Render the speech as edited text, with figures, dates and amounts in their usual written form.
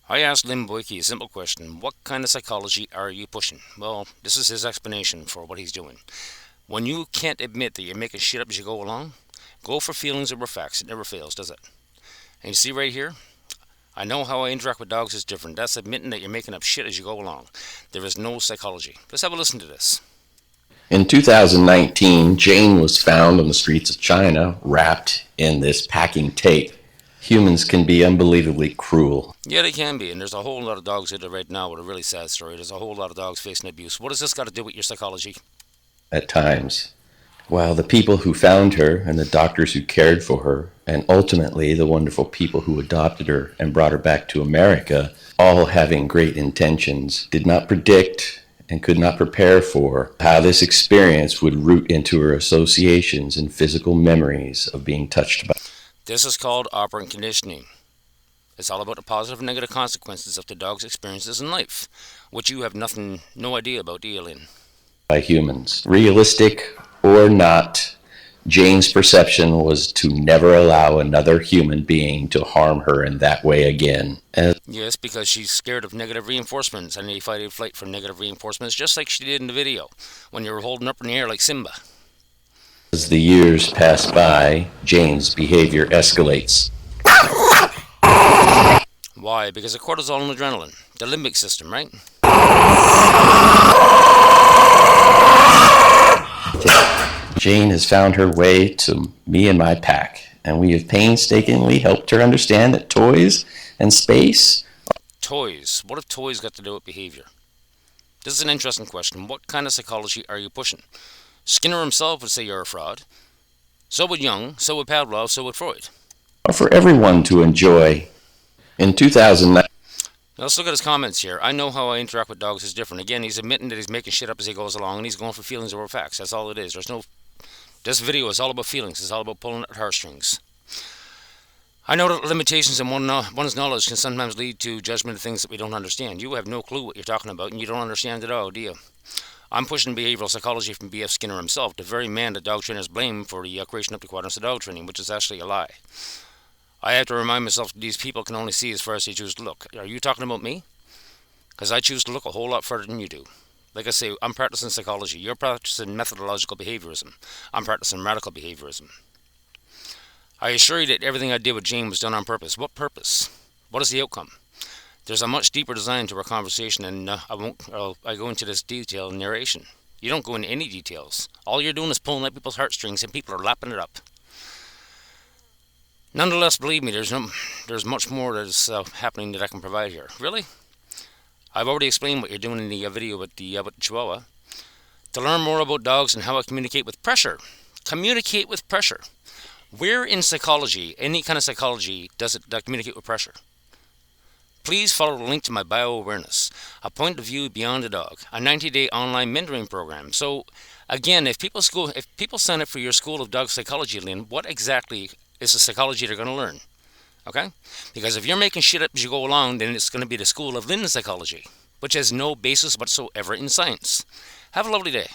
I asked Linn a simple question. What kind of psychology are you pushing? Well, this is his explanation for what he's doing. When you can't admit that you're making shit up as you go along, go for feelings over facts. It never fails, does it? And you see right here, I know how I interact with dogs is different. That's admitting that you're making up shit as you go along. There is no psychology. Let's have a listen to this. In 2019, Jane was found on the streets of China wrapped in this packing tape. Humans can be unbelievably cruel. Yeah, they can be, and there's a whole lot of dogs out there right now with a really sad story. There's a whole lot of dogs facing abuse. What does this got to do with your psychology? At times, while the people who found her and the doctors who cared for her, and ultimately the wonderful people who adopted her and brought her back to America, all having great intentions, did not predict and could not prepare for how this experience would root into her associations and physical memories of being touched by This is called operant conditioning. It's all about the positive and negative consequences of the dog's experiences in life, which you have no idea about, do you, Linn? humans. Realistic or not, Jane's perception was to never allow another human being to harm her in that way again. Yes, because she's scared of negative reinforcements and they fight or flight for negative reinforcements, just like she did in the video when you were holding up in the air like Simba. As the years pass by, Jane's behavior escalates. Why? Because of cortisol and adrenaline, the limbic system, right? Jane has found her way to me and my pack, and we have painstakingly helped her understand that toys and space. Toys. What have toys got to do with behavior? This is an interesting question. What kind of psychology are you pushing? Skinner himself would say you're a fraud. So would Jung, so would Pavlov, so would Freud. Are for everyone to enjoy. In 2009, Now let's look at his comments here. I know how I interact with dogs is different. Again, he's admitting that he's making shit up as he goes along, and he's going for feelings over facts. That's all it is. There's no. This video is all about feelings. It's all about pulling at heartstrings. I know that limitations in one's knowledge can sometimes lead to judgment of things that we don't understand. You have no clue what you're talking about, and you don't understand it all, do you? I'm pushing behavioral psychology from B.F. Skinner himself, the very man that dog trainers blame for the creation of the quadrants of dog training, which is actually a lie. I have to remind myself that these people can only see as far as they choose to look. Are you talking about me? Because I choose to look a whole lot further than you do. Like I say, I'm practicing psychology. You're practicing methodological behaviorism. I'm practicing radical behaviorism. I assure you that everything I did with Jane was done on purpose. What purpose? What is the outcome? There's a much deeper design to our conversation, and I go into this detail in narration. You don't go into any details. All you're doing is pulling at people's heartstrings, and people are lapping it up. Nonetheless, believe me, there's much more that is happening that I can provide here. Really? I've already explained what you're doing in the video with the Chihuahua. To learn more about dogs and how I communicate with pressure. Communicate with pressure. Where in psychology, any kind of psychology, does it communicate with pressure? Please follow the link to my Bio-Awareness, a point of view beyond the dog, a 90-day online mentoring program. So, again, if people sign up for your School of Dog Psychology, Linn, what exactly is the psychology they're going to learn? Okay? Because if you're making shit up as you go along, then it's going to be the School of Linn Psychology, which has no basis whatsoever in science. Have a lovely day.